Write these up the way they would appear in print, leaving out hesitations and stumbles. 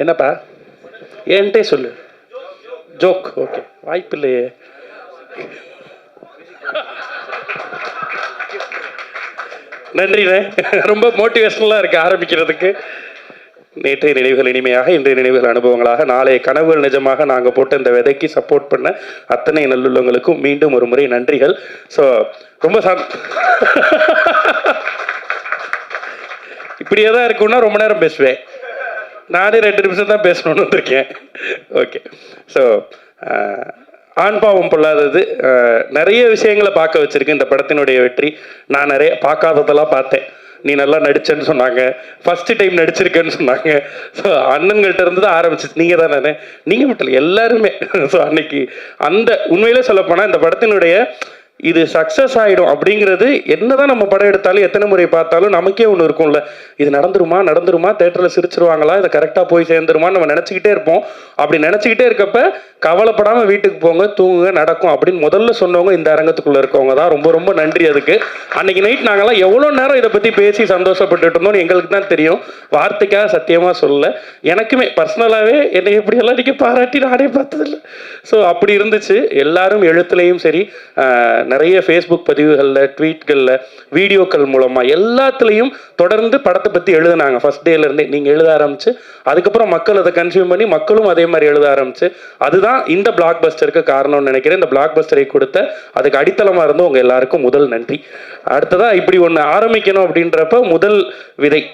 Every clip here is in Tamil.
என்னப்பா ஏன்ட்டே சொல்லு. ஜோக் ஓகே, வாய்ப்பு இல்லையே. நன்றிண்ணே, ரொம்ப மோட்டிவேஷனலாக இருக்குது ஆரம்பிக்கிறதுக்கு. நேற்றைய நினைவுகள் இனிமையாக, இன்றைய நினைவுகள் அனுபவங்களாக, நாளைய கனவுகள் நிஜமாக நாங்கள் போட்ட இந்த விதைக்கு சப்போர்ட் பண்ண அத்தனை நல்லுள்ளவங்களுக்கும் மீண்டும் ஒரு முறை நன்றிகள். ஸோ ரொம்ப இப்படியே தான் இருக்குன்னா ரொம்ப நேரம் பேசுவேன். நானே 2 நிமிஷம் தான் பேசணும்னு வந்திருக்கேன். ஓகே, ஸோ ஆண் பாவம் பொல்லாதது நிறைய விஷயங்களை பார்க்க வச்சிருக்கு இந்த படத்தினுடைய வெற்றி. நான் நிறைய பார்க்காததெல்லாம் பார்த்தேன். நீ நல்லா நடிச்சேன்னு சொன்னாங்க, ஃபர்ஸ்ட் டைம் நடிச்சிருக்கேன்னு சொன்னாங்க. ஸோ அண்ணன்கள்ட்ட இருந்து தான் ஆரம்பிச்சிச்சு. நீங்கள் தான் நானே, நீங்கள் மட்டும் இல்லை எல்லாருமே. ஸோ அன்னைக்கு அந்த உண்மையிலே சொல்லப்போனால் இந்த படத்தினுடைய இது சக்ஸஸ் ஆகிடும் அப்படிங்கிறது என்னதான் நம்ம படம் எடுத்தாலும் எத்தனை முறை பார்த்தாலும் நமக்கே ஒன்று இருக்கும்ல, இது நடந்துருமா, தேட்டரில் சிரிச்சிருவாங்களா, இதை கரெக்டாக போய் சேர்ந்துருமான்னு நம்ம நினச்சிக்கிட்டே இருப்போம். அப்படி நினச்சிக்கிட்டே இருக்கப்ப கவலைப்படாமல் வீட்டுக்கு போங்க, தூங்குங்க, நடக்கும் அப்படின்னு முதல்ல சொன்னவங்க இந்த அரங்கத்துக்குள்ளே இருக்கவங்க தான். ரொம்ப ரொம்ப நன்றி அதுக்கு. அன்னைக்கு நைட் நாங்கள்லாம் எவ்வளோ நேரம் இதை பற்றி பேசி சந்தோஷப்பட்டுட்டு இருந்தோம்னு எங்களுக்கு தான் தெரியும். வார்த்தைக்காக சத்தியமாக சொல்லலை. எனக்குமே பர்சனலாகவே என்னை எப்படியெல்லாம் நீங்கள் பாராட்டி நானே பார்த்ததில்லை. ஸோ அப்படி இருந்துச்சு. எல்லாரும் எழுத்துலையும் சரி, நிறைய ஃபேஸ்புக் பதிவுகளில், ட்வீட்களில், வீடியோக்கள் மூலமாக எல்லாத்துலேயும் தொடர்ந்து படத்தை பற்றி எழுதுனாங்க. ஃபர்ஸ்ட் டேலேருந்தே நீங்கள் எழுத ஆரம்பிச்சு, அதுக்கப்புறம் மக்கள் அதை கன்சியூம் பண்ணி மக்களும் அதே மாதிரி எழுத ஆரம்பிச்சு, அதுதான் இந்த பிளாக் பஸ்டருக்கு காரணம்னு நினைக்கிறேன். இந்த பிளாக் பஸ்டரை கொடுத்த அதுக்கு அடித்தளமாக இருந்து உங்கள் எல்லாருக்கும் முதல் நன்றி. அடுத்ததாக இப்படி ஒன்று ஆரம்பிக்கணும் அப்படின்றப்ப முதல் விதை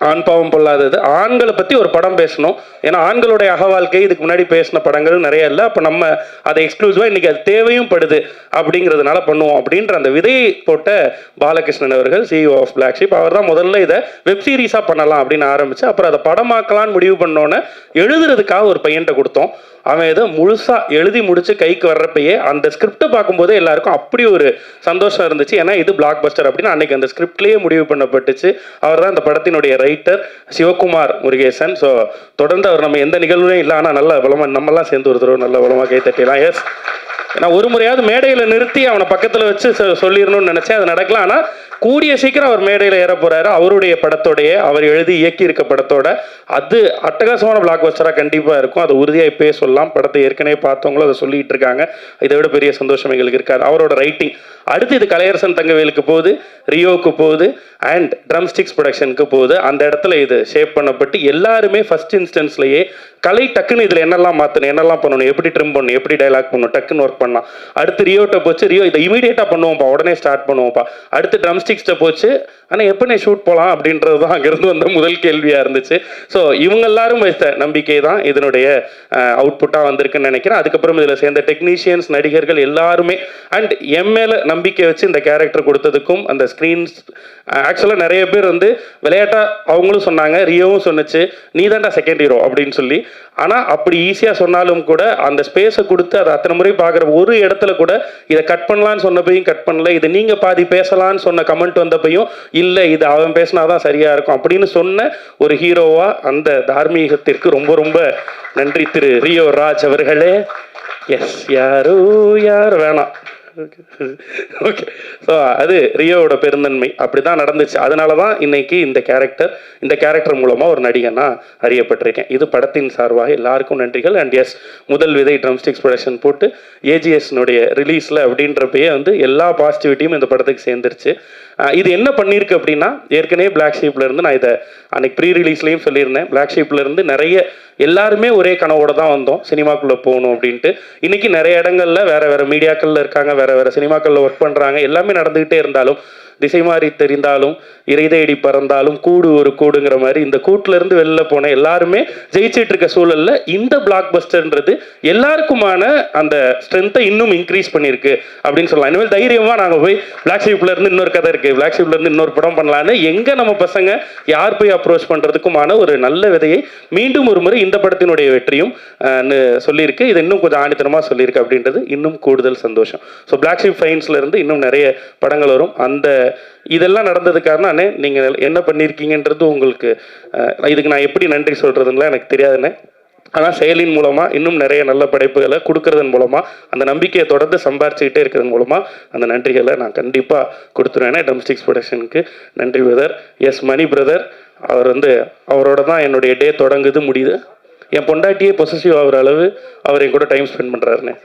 ஆண் பாவம் பொல்லாதது. ஆண்களை பற்றி ஒரு படம் பேசணும். ஏன்னா ஆண்களுடைய அகவாழ்க்கை இதுக்கு முன்னாடி பேசின படங்கள் நிறைய இல்லை. அப்போ நம்ம அதை எக்ஸ்க்ளூசிவாக இன்றைக்கி அது தேவையும் படுது அப்படிங்கிறதுனால பண்ணுவோம் அப்படின்ற அந்த விதையை போட்ட பாலகிருஷ்ணன் அவர்கள், CEO ஆஃப் பிளாக் ஷீப், அவர் தான் முதல்ல இதை வெப் சீரிஸாக பண்ணலாம் அப்படின்னு ஆரம்பித்து, அப்புறம் அதை படமாக்கலான்னு முடிவு பண்ணோன்னே எழுதுறதுக்காக ஒரு பையன்கிட்ட கொடுத்தோம். அவன் இதை முழுசாக எழுதி முடித்து கைக்கு வர்றப்பயே அந்த ஸ்கிரிப்டை பார்க்கும்போதே எல்லாருக்கும் அப்படி ஒரு சந்தோஷம் இருந்துச்சு. ஏன்னா இது பிளாக் பஸ்டர் அப்படின்னு அன்றைக்கி அந்த ஸ்கிரிப்ட்லேயே முடிவு பண்ணப்பட்டுச்சு. அவர் தான் இந்த படத்தினுடைய ரைட்டர் சிவகுமார் முருகேசன். ஸோ தொடர்ந்து அவர் நம்ம எந்த நிகழ்வுமே இல்லை, ஆனால் நல்ல பலமாக நம்மெல்லாம் சேர்ந்து ஒரு தடவை நல்ல பலமாக கை தட்டிடலாம். எஸ், நான் ஒரு முறையாவது மேடையில் நிறுத்தி அவனை பக்கத்தில் வச்சு சொல்லிடணும்னு நினச்சேன். அது நடக்கல. ஆனால் கூடிய சீக்கிரம் அவர் மேடையில் ஏற போகிறாரு. அவருடைய படத்தோடைய, அவர் எழுதி இயக்கி இருக்க படத்தோட அது அட்டகாசமான பிளாக் பஸ்டராக கண்டிப்பாக இருக்கும். அது உறுதியாக இப்போயே சொல்லலாம். படத்தை ஏற்கனவே பார்த்தவங்களும் அதை சொல்லிகிட்டு இருக்காங்க. இதை விட பெரிய சந்தோஷம் எங்களுக்கு இருக்காது. அவரோட ரைட்டிங் அடுத்து இது கலையரசன் தங்கவேலுக்கு போகுது, ரியோவுக்கு போகுது, அண்ட் ட்ரம் ஸ்டிக்ஸ் ப்ரொடக்ஷனுக்கு போகுது. அந்த இடத்துல இது ஷேப் பண்ணப்பட்டு எல்லாருமே ஃபர்ஸ்ட் இன்ஸ்டன்ஸ்லேயே கலை டக்குன்னு இதில் என்னெல்லாம் மாற்றணும், என்னெல்லாம் பண்ணணும், எப்படி ட்ரிம் பண்ணணும், எப்படி டைலாக் பண்ணணும், டக்குன்னு ஒர்க் பண்ணலாம். அடுத்து ரியோட்ட போச்சு, ரியோ இதை இமீடியட்டாக பண்ணுவோம்ப்பா, உடனே ஸ்டார்ட் பண்ணுவோம்ப்பா. அடுத்து ட்ரம் ஸ்டிக்ஸ்ட்டை போச்சு, ஆனால் எப்போ ஷூட் போகலாம் அப்படின்றது தான் அங்கேருந்து வந்த முதல் கேள்வியாக இருந்துச்சு. ஸோ இவங்க எல்லாரும் வைத்த நம்பிக்கை தான் இதனுடைய அவுட்புட்டாக வந்திருக்குன்னு நினைக்கிறேன். அதுக்கப்புறம் இதில் சேர்ந்த டெக்னீஷியன்ஸ், நடிகர்கள் எல்லாருமே அண்ட் எம்ஏல நம்பிக்கை வச்சு இந்த கேரக்டர் கொடுத்ததுக்கும், அந்த ஸ்க்ரீன்ஸ் ஆக்சுவலாக நிறைய பேர் வந்து விளையாட்டாக அவங்களும் சொன்னாங்க, ரியோவும் சொன்னிச்சு, நீ தான்டா செகண்ட் ஹீரோ அப்படின்னு சொல்லி. ஆனால் அப்படி ஈஸியாக சொன்னாலும் கூட அந்த ஸ்பேஸை கொடுத்து அதை அத்தனை முறை பார்க்குற ஒரு இடத்துல கூட இதை கட் பண்ணலான்னு சொன்னப்பையும் கட் பண்ணல, இதை நீங்கள் பாதி பேசலான்னு சொன்ன கமெண்ட் வந்தப்பையும் இல்லை இது அவன் பேசினாதான் சரியாக இருக்கும் அப்படின்னு சொன்ன ஒரு ஹீரோவாக அந்த தார்மீகத்திற்கு ரொம்ப ரொம்ப நன்றி திரு ரியோ ராஜ் அவர்களே. எஸ், யாரோ யார் வேணாம். ஓகே, ஸோ அது ரியோவோட பெருந்தன்மை அப்படி தான் நடந்துச்சு. அதனால தான் இன்னைக்கு இந்த கேரக்டர் மூலமாக ஒரு நடிகனா அறியப்பட்டிருக்கேன். இது படத்தின் சார்பாக எல்லாருக்கும் நன்றிகள். அண்ட் எஸ், முதல் விதை ட்ரம் ஸ்டிக்ஸ் ப்ரொடக்ஷன் போட்டு ஏஜிஎஸ்னுடைய ரிலீஸில் அப்படின்றப்பயே வந்து எல்லா பாசிட்டிவிட்டியும் இந்த படத்துக்கு சேர்ந்துருச்சு. இது என்ன பண்ணியிருக்கு அப்படின்னா, ஏற்கனவே பிளாக் ஷீப்லேருந்து நான் இதை அன்னைக்கு ப்ரீ ரிலீஸ்லேயும் சொல்லியிருந்தேன், பிளாக் ஷீப்லேருந்து நிறைய எல்லாருமே ஒரே கனவோட தான் வந்தோம் சினிமாக்குள்ளே போகணும் அப்படின்ட்டு. இன்றைக்கி நிறைய இடங்களில் வேறு மீடியாக்களில் இருக்காங்க, வேறு சினிமாக்களில் ஒர்க் பண்ணுறாங்க. எல்லாமே நடந்துக்கிட்டே இருந்தாலும், திசை மாறி தெரிந்தாலும், இறை தேடி பறந்தாலும், கூடு ஒரு கூடுங்கிற மாதிரி இந்த கூட்டிலேருந்து வெளில போன எல்லாருமே ஜெயிச்சிட்டு இருக்க சூழலில் இந்த பிளாக் பஸ்டர்ன்றது எல்லாருக்குமான அந்த ஸ்ட்ரென்த்தை இன்னும் இன்க்ரீஸ் பண்ணியிருக்கு அப்படின்னு சொல்லலாம். இனிமேல் தைரியமாக நாங்கள் போய் பிளாக் ஷீப்லேருந்து இன்னொரு கதை இருக்குது, பிளாக் ஷீப்லேருந்து இன்னொரு படம் பண்ணலான்னு எங்கே நம்ம பசங்க யார் போய் அப்ரோச் பண்ணுறதுக்குமான ஒரு நல்ல விதையை மீண்டும் ஒரு முறை இந்த படத்தினுடைய வெற்றியும் சொல்லியிருக்கு. இது இன்னும் கொஞ்சம் ஆணித்தனமாக சொல்லியிருக்கு அப்படின்றது இன்னும் கூடுதல் சந்தோஷம். ஸோ பிளாக் ஷீப் ஃபைன்ஸ்லேருந்து இன்னும் நிறைய படங்கள் வரும். அந்த இதெல்லாம் நடந்தது காரணம் அண்ணே, நீங்கள் என்ன பண்ணியிருக்கீங்கன்றது உங்களுக்கு இதுக்கு நான் எப்படி நன்றி சொல்கிறதுங்களா எனக்கு தெரியாதுண்ணே. ஆனால் செயலின் மூலமாக இன்னும் நிறைய நல்ல படைப்புகளை கொடுக்கறதன் மூலமாக அந்த நம்பிக்கையை தொடர்ந்து சம்பாரிச்சுக்கிட்டே இருக்கிறது மூலமாக அந்த நன்றிகளை நான் கண்டிப்பாக கொடுத்துருவேன். ட்ரம் ஸ்டிக்ஸ் ப்ரொடக்ஷனுக்கு நன்றி பிரதர். எஸ், மணி பிரதர் அவர் வந்து அவரோட தான் என்னுடைய டே தொடங்குது முடியுது. என் பொண்டாட்டியே பொசசிவ் ஆகிற அளவு அவர் என் கூட டைம் ஸ்பெண்ட் பண்ணுறாருண்ணே.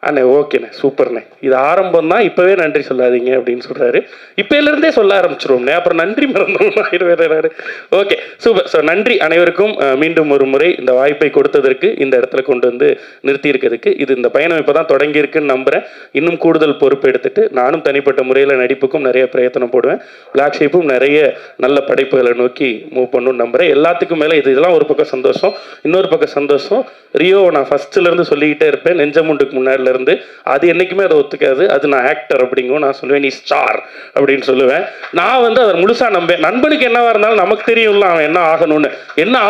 அண்ணே ஓகேண்ணே சூப்பர்ண்ணே, இது ஆரம்பம் தான், இப்போவே நன்றி சொல்லாதீங்க அப்படின்னு சொல்கிறாரு. இப்போலேருந்தே சொல்ல ஆரம்பிச்சிருவோம்ண்ணே, அப்புறம் நன்றி மறந்துடுவாரு. Okay super. ஸோ நன்றி அனைவருக்கும். மீண்டும் ஒரு முறை இந்த வாய்ப்பை கொடுத்ததற்கு, இந்த இடத்துல கொண்டு வந்து நிறுத்தி இருக்கிறதுக்கு. இது இந்த பயணம் இப்போ தான் தொடங்கியிருக்குன்னு நம்புகிறேன். இன்னும் கூடுதல் பொறுப்பு எடுத்துகிட்டு நானும் தனிப்பட்ட முறையில் நடிப்புக்கும் நிறைய பிரயத்தனம் போடுவேன். பிளாக் ஷீப்பும் நிறைய நல்ல படைப்புகளை நோக்கி மூவ் பண்ணணும்னு நம்புகிறேன். எல்லாத்துக்கும் மேலே இதெல்லாம் ஒரு பக்கம் சந்தோஷம். இன்னொரு பக்கம் சந்தோஷம், ரியோ நான் ஃபஸ்ட்டுலேருந்து சொல்லிக்கிட்டே இருப்பேன், நெஞ்சமுண்டுக்கு முன்னாடிலேருந்து. அது என்றைக்குமே அதை ஒத்துக்காது. அது நான் ஆக்டர் அப்படிங்கும், நான் சொல்லுவேன் நீ ஸ்டார் அப்படின்னு சொல்லுவேன். நான் வந்து அதை முழுசாக நம்பேன். நண்பனுக்கு என்னவா இருந்தாலும் நமக்கு தெரியும்ல அவன் என்ன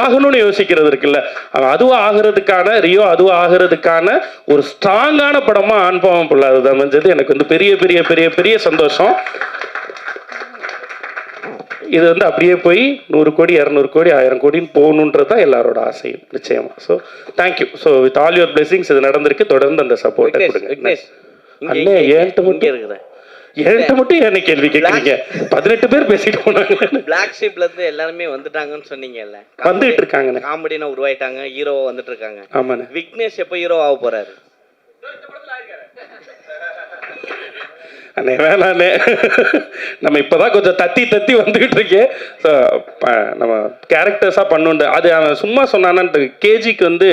ஆகணும்னு யோசிக்கிறது இருக்குல்ல. அவன் அதுவாக ஆகிறதுக்கான, ரியோ அதுவாக ஆகிறதுக்கான ஒரு ஸ்ட்ராங்கான படமாக ஆண்பாவம் பொல்லாதது அமைஞ்சது எனக்கு வந்து பெரிய பெரிய பெரிய பெரிய சந்தோஷம். இது வந்து அப்படியே போய் 100 கோடி 200 கோடி 1000 கோடின்னு போகணுன்றது தான் எல்லாரோட ஆசையும் நிச்சயமா. So thank you. So with all your blessings இது நடந்திருக்கு. தொடர்ந்து அந்த சப்போர்ட்டை கொடுங்க. அண்ணே என்கிட்ட மட்டும் என்ன கேள்வி கேட்குறீங்க? 18 பேர் பேசிட்டு போனாங்க. பிளாக் ஷீப்ல இருந்து எல்லாருமே வந்துட்டாங்கன்னு சொன்னீங்கல்ல, வந்துட்டு இருக்காங்க, காமெடினா உருவாயிட்டாங்க, ஹீரோவா வந்துட்டு இருக்காங்க. ஆமாண்ணே. விக்னேஷ் எப்போ ஹீரோ ஆக போறாரு? அண்ணே வேணாண்ணே, நம்ம இப்போதான் கொஞ்சம் தத்தி வந்துகிட்டு இருக்கேன். ஸோ நம்ம கேரக்டர்ஸாக பண்ணுண்டு அது அவன் சும்மா சொன்னான்னு கேஜிக்கு வந்து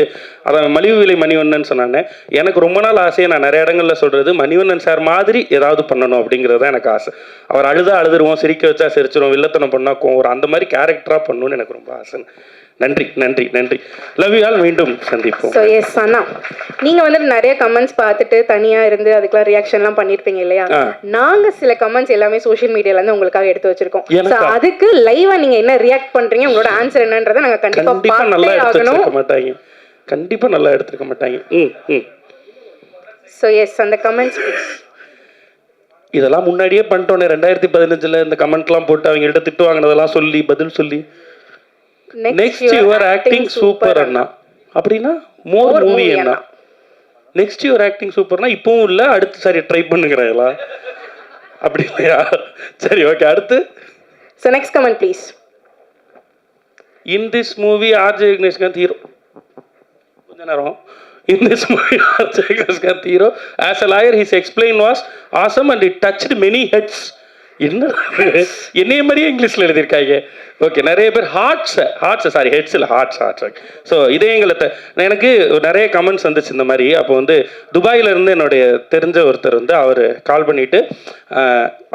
அவன் மலிவு விலை மணிவண்ணன் சொன்னானே. எனக்கு ரொம்ப நாள் ஆசையை நான் நிறைய இடங்களில் சொல்கிறது, மணிவண்ணன் சார் மாதிரி ஏதாவது பண்ணணும் அப்படிங்கிறது தான் எனக்கு ஆசை. அவர் அழுதுருவோம், சிரிக்க வச்சா சிரிச்சிரும், வில்லத்தனம் பண்ணால் கோவம், அந்த மாதிரி கேரக்டராக பண்ணணும்னு எனக்கு ரொம்ப ஆசை. நன்றி நன்றி நன்றி. Love you all. மீண்டும் சந்திப்போம். ஸோ எஸ் அண்ணா, நீங்கள் வந்துட்டு நிறைய கமெண்ட்ஸ் பார்த்துட்டு தனியாக இருந்து அதுக்கெல்லாம் ரியாக்ஷன்லாம் பண்ணியிருப்பீங்க இல்லையா? நாங்கள் சில கமெண்ட்ஸ் எல்லாமே சோஷியல் மீடியாலேருந்து உங்களுக்காக எடுத்து வச்சிருக்கோம். ஸோ அதுக்கு லைவாக நீங்கள் என்ன ரியாக்ட் பண்ணுறீங்க, உங்களோட ஆன்சர் என்னன்றதை நாங்கள் கண்டிப்பாக நல்லா எடுத்துக்க மாட்டாங்க. கண்டிப்பாக நல்லா எடுத்துக்க மாட்டாங்க. ஸோ எஸ் அந்த கமெண்ட்ஸ் இதெல்லாம் முன்னாடியே பண்ணிட்டோன்னே. 2015 இந்த கமெண்ட்லாம் போட்டு அவங்கள்ட்ட திட்டு வாங்கினதெல்லாம் சொல்லி பதில் சொல்லி நெக்ஸ்ட் யுவர் ஆக்டிங் சூப்பர் அண்ணா அப்படின்னா மோர் மூவி அண்ணா. நெக்ஸ்ட் யுவர் ஆக்டிங் சூப்பர்னா இப்பவும் இல்லை, அடுத்து சரி ட்ரை பண்ணுங்கிறீங்களா அப்படி இல்லையா? சரி ஓகே. அடுத்து so next comment please. In this movie RJ Vigneshkanth hero. கொஞ்ச நேரம். In this movie, Arjay Vigneshkanth hero as a lawyer, his explain was awesome and it touched many heads. என்னைய மாதிரியே இங்கிலீஷில் எழுதியிருக்காங்க. ஓகே, நிறைய பேர் ஹார்ட்ஸ் சாரி ஹெட்ஸ் இல்லை ஹார்ட்ஸ். ஸோ இதயங்களை எனக்கு நிறைய கமெண்ட்ஸ் வந்துச்சு இந்த மாதிரி. அப்போ வந்து துபாயிலேருந்து என்னுடைய தெரிஞ்ச ஒருத்தர் வந்து அவர் கால் பண்ணிவிட்டு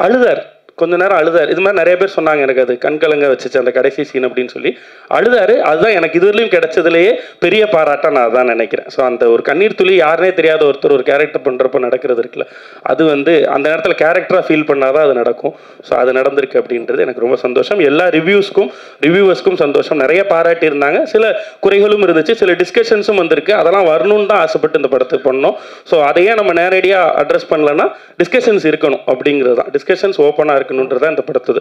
அழுதார், கொஞ்ச நேரம் அழுதார். இது மாதிரி நிறைய பேர் சொன்னாங்க, எனக்கு அது கண்கலங்க வச்சுச்சு அந்த கடைசி சீன் அப்படின்னு சொல்லி அழுதாரு. அதுதான் எனக்கு இதுவரையும் கிடைச்சதுலேயே பெரிய பாராட்டாக நான் அதான் நினைக்கிறேன். ஸோ அந்த ஒரு கண்ணீர் துளி யாருனே தெரியாத ஒருத்தர் ஒரு கேரக்டர் பண்ணுறப்போ நடக்கிறது இருக்குல்ல, அது வந்து அந்த நேரத்தில் கேரக்டராக ஃபீல் பண்ணாதான் அது நடக்கும். ஸோ அது நடந்திருக்கு அப்படின்றது எனக்கு ரொம்ப சந்தோஷம். எல்லா ரிவ்யூவர்ஸ்க்கும் சந்தோஷம். நிறைய பாராட்டி இருந்தாங்க, சில குறைகளும் இருந்துச்சு, சில டிஸ்கஷன்ஸும் வந்திருக்கு. அதெல்லாம் வரணும்னு தான் ஆசைப்பட்டு இந்த படத்துக்கு பண்ணோம். ஸோ அதையே நம்ம நேரடியாக அட்ரஸ் பண்ணலன்னா டிஸ்கஷன்ஸ் இருக்கணும் அப்படிங்கிறது தான். டிஸ்கஷன்ஸ் ஓப்பனாக இருக்கணுன்றதா இந்த படத்துது.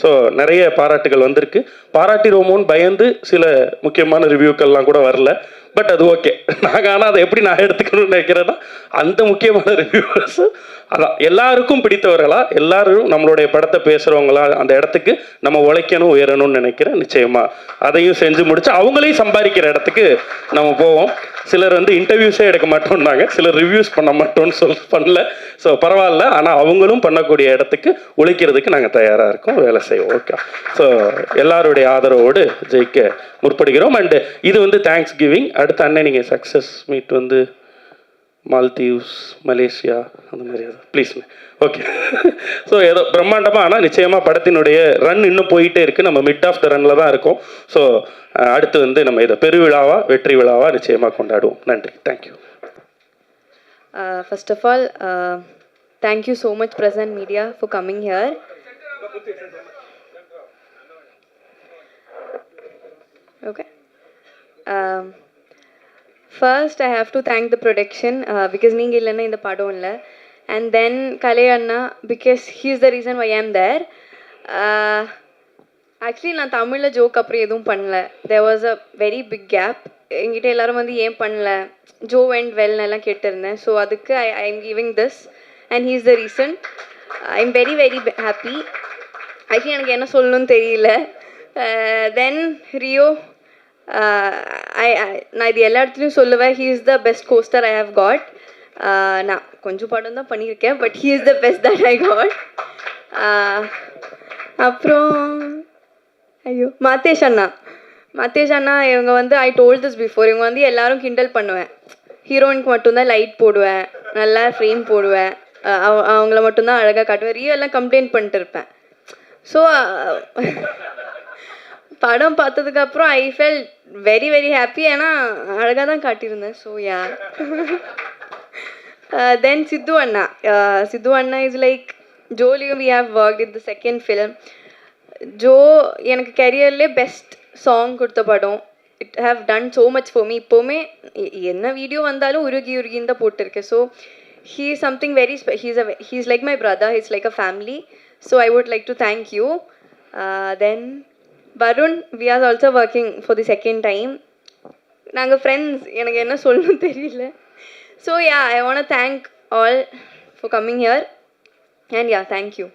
ஸோ நிறைய பாராட்டுகள் வந்திருக்கு. பாராட்டிடுவோமோன்னு பயந்து சில முக்கியமான ரிவ்யூக்கள்லாம் கூட வரல. பட் அது ஓகே. நாங்கள் ஆனால் அதை எப்படி நான் எடுத்துக்கணும்னு நினைக்கிறேன்னா, அந்த முக்கியமான ரிவ்யூவர்ஸ் அதான் எல்லாருக்கும் பிடித்தவர்களா, எல்லாரும் நம்மளுடைய படத்தை பேசுகிறவங்களா, அந்த இடத்துக்கு நம்ம உழைக்கணும் உயரணும்னு நினைக்கிறேன். நிச்சயமாக அதையும் செஞ்சு முடிச்சு அவங்களையும் சம்பாதிக்கிற இடத்துக்கு நம்ம போவோம். சிலர் வந்து இன்டர்வியூஸே எடுக்க மாட்டோம்னாங்க, சிலர் ரிவ்யூஸ் பண்ண மாட்டோம்னு பண்ணல. ஸோ பரவாயில்ல, ஆனால் அவங்களும் பண்ணக்கூடிய இடத்துக்கு உழைக்கிறதுக்கு நாங்கள் தயாராக இருக்கோம், வேலை செய்வோம். ஓகே. ஸோ எல்லாருடைய ஆதரவோடு ஜெயிக்க முற்படுகிறோம். அண்டு இது வந்து தேங்க்ஸ் கிவிங். அடுத்த அண்ணன் நீங்கள் சக்ஸஸ் மீட் வந்து மால்தீவ்ஸ், மலேசியா அந்த மாதிரி ப்ளீஸ். ஓகே. ஸோ ஏதோ பிரம்மாண்டமாக, ஆனால் நிச்சயமாக படத்தினுடைய ரன் இன்னும் போயிட்டே இருக்குது. நம்ம மிட் ஆஃப் த ரன்னில் தான் இருக்கோம். ஸோ அடுத்து வந்து நம்ம இதை பெருவிழாவா வெற்றி விழாவா நிச்சயமாக கொண்டாடுவோம். நன்றி. Thank you. First of all, thank you so much, Present Media, for coming here. Okay. First, I have to thank the production because நீங்க இல்லைன்னா இந்த படம் இல்லை. And then Kalai Anna, because he is the reason why I am there. Actually, நான் தமிழில் ஜோக் அப்புறம் எதுவும் பண்ணல. There was a very big gap. என்கிட்ட எல்லாரும் வந்து ஏன் பண்ணல, ஜோ அண்ட் வெல்னெல்லாம் கேட்டிருந்தேன். ஸோ அதுக்கு I am giving this and he is the reason. I am very very happy. Actually எனக்கு என்ன சொல்லணும்னு தெரியல. தென் ரியோ, நான் இது எல்லா இடத்துலையும் சொல்லுவேன், he is the best costar I have got. நான் கொஞ்சம் படம் தான் பண்ணியிருக்கேன், but he is the best that I got. அப்புறம் ஐயோ மாத்தேஷ் அண்ணா இவங்க வந்து ஐ டோல்ட் திஸ் பிஃபோர், இவங்க வந்து எல்லாரும் கிண்டல் பண்ணுவேன். ஹீரோயினுக்கு மட்டும்தான் லைட் போடுவேன், நல்லா ஃப்ரேம் போடுவேன், அவங்கள மட்டும்தான் அழகாக காட்டுவேன். ரியோ எல்லாம் கம்ப்ளைண்ட் பண்ணிட்டு இருப்பேன். ஸோ படம் பார்த்ததுக்கப்புறம் I feel very very happy. ஏன்னா அழகாக தான் காட்டியிருந்தேன். So yeah. தென் சித்து அண்ணா இஸ் லைக் ஜோலியும் we have work in the second film. Joe எனக்கு கெரியர்லேயே பெஸ்ட் சாங் கொடுத்த படம். It have done so much for me. இப்போவுமே என்ன வீடியோ வந்தாலும் உருகின்னு தான் போட்டிருக்கேன். So he is something very he's like my brother, he's like a family, so I would like to thank you. Then Varun, we are also working for the second time. நாங்கள் friends, எனக்கு என்ன சொல்லணும் தெரியல. So yeah, I want to thank all for coming here and yeah, thank you.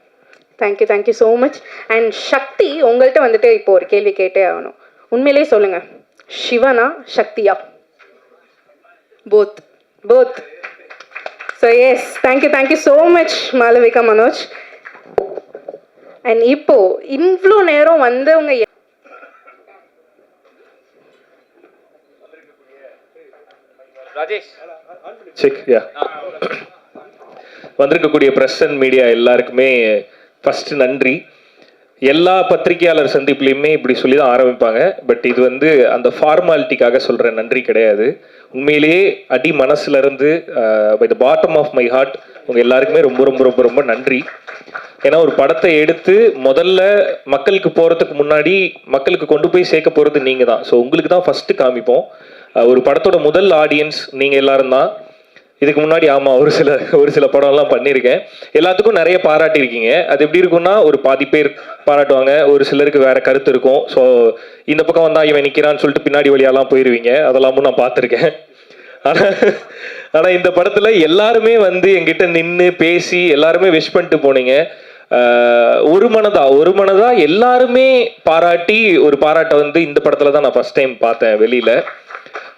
Thank you so much. And Sakthi, உங்கள்கிட்ட வந்துட்டு இப்போ ஒரு கேள்வி கேட்டே ஆகணும். உண்மையிலேயே சொல்லுங்க, சிவனா சக்தியா? both. So yes, thank you so much Malavika, Manoj. And இப்போ இவ்வளோ நேரம் வந்தவங்க வந்திருக்கக்கூடிய பிரஸ் அண்ட் மீடியா எல்லாருக்குமே ஃபர்ஸ்ட் நன்றி. எல்லா பத்திரிகையாளர் சந்திப்புலையுமே இப்படி சொல்லி தான் ஆரம்பிப்பாங்க. பட் இது வந்து அந்த ஃபார்மாலிட்டிக்காக சொல்கிற நன்றி கிடையாது. உண்மையிலேயே அடி மனசுலேருந்து by the bottom of my heart உங்கள் எல்லாருக்குமே ரொம்ப ரொம்ப ரொம்ப ரொம்ப நன்றி. ஏன்னா ஒரு படத்தை எடுத்து முதல்ல மக்களுக்கு போகிறதுக்கு முன்னாடி மக்களுக்கு கொண்டு போய் சேர்க்க போகிறது நீங்கள் தான். ஸோ உங்களுக்கு தான் ஃபஸ்ட்டு காமிப்போம். ஒரு படத்தோட முதல் ஆடியன்ஸ் நீங்கள் எல்லாரும் தான். இதுக்கு முன்னாடி ஆமாம் ஒரு சில படம்லாம் பண்ணியிருக்கேன். எல்லாத்துக்கும் நிறைய பாராட்டியிருக்கீங்க. அது எப்படி இருக்குன்னா, ஒரு பாதி பேர் பாராட்டுவாங்க, ஒரு சிலருக்கு வேற கருத்து இருக்கும். ஸோ இந்த பக்கம் வந்தால் இவன் நிற்கிறான்னு சொல்லிட்டு பின்னாடி வழியாலாம் போயிடுவீங்க. அதெல்லாமும் நான் பார்த்துருக்கேன். ஆனால் இந்த படத்தில் எல்லாருமே வந்து எங்கிட்ட நின்று பேசி எல்லாருமே விஷ் பண்ணிட்டு போனீங்க. ஒரு மனதா எல்லாருமே பாராட்டி ஒரு பாராட்டை வந்து இந்த படத்தில் தான் நான் ஃபர்ஸ்ட் டைம் பார்த்தேன் வெளியில்.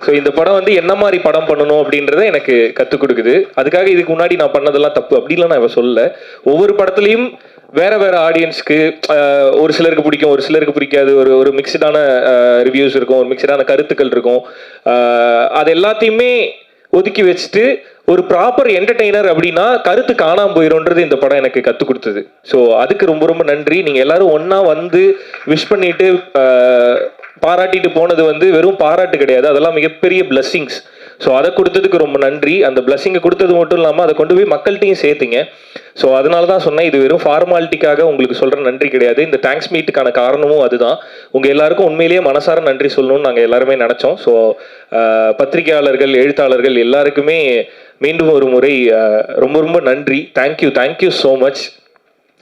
ஸோ இந்த படம் வந்து என்ன மாதிரி படம் பண்ணணும் அப்படின்றத எனக்கு கற்றுக் கொடுக்குது. அதுக்காக இதுக்கு முன்னாடி நான் பண்ணதெல்லாம் தப்பு அப்படின்லாம் நான் இப்போ சொல்லலை. ஒவ்வொரு படத்துலையும் வேற ஆடியன்ஸ்க்கு ஒரு சிலருக்கு பிடிக்கும், ஒரு சிலருக்கு பிடிக்காது. ஒரு மிக்சடான ரிவ்யூஸ் இருக்கும், ஒரு மிக்சடான கருத்துக்கள் இருக்கும். அது எல்லாத்தையுமே ஒதுக்கி வச்சுட்டு ஒரு ப்ராப்பர் என்டர்டெய்னர் அப்படின்னா கருத்து காணாமல் போயிடும்ன்றது இந்த படம் எனக்கு கற்றுக் கொடுத்தது. ஸோ அதுக்கு ரொம்ப ரொம்ப நன்றி. நீங்கள் எல்லாரும் ஒன்றா வந்து விஷ் பண்ணிட்டு பாராட்டிட்டு போனது வந்து வெறும் பாராட்டு கிடையாது, அதெல்லாம் மிகப்பெரிய பிளஸ்ஸிங்ஸ். ஸோ அதை கொடுத்ததுக்கு ரொம்ப நன்றி. அந்த பிளஸ்ஸிங்கை கொடுத்தது மட்டும் இல்லாமல் அதை கொண்டு போய் மக்கள்கிட்டையும் சேர்த்துங்க. ஸோ அதனால தான் சொன்னேன், இது வெறும் ஃபார்மாலிட்டிக்காக உங்களுக்கு சொல்கிற நன்றி கிடையாது. இந்த தேங்க்ஸ் மீட்டுக்கான காரணமும் அதுதான். உங்கள் எல்லாருக்கும் உண்மையிலேயே மனசார நன்றி சொல்லணும்னு நாங்கள் எல்லாருமே நினச்சோம். ஸோ பத்திரிகையாளர்கள், எழுத்தாளர்கள் எல்லாருக்குமே மீண்டும் ஒரு முறை ரொம்ப ரொம்ப நன்றி. Thank you so much.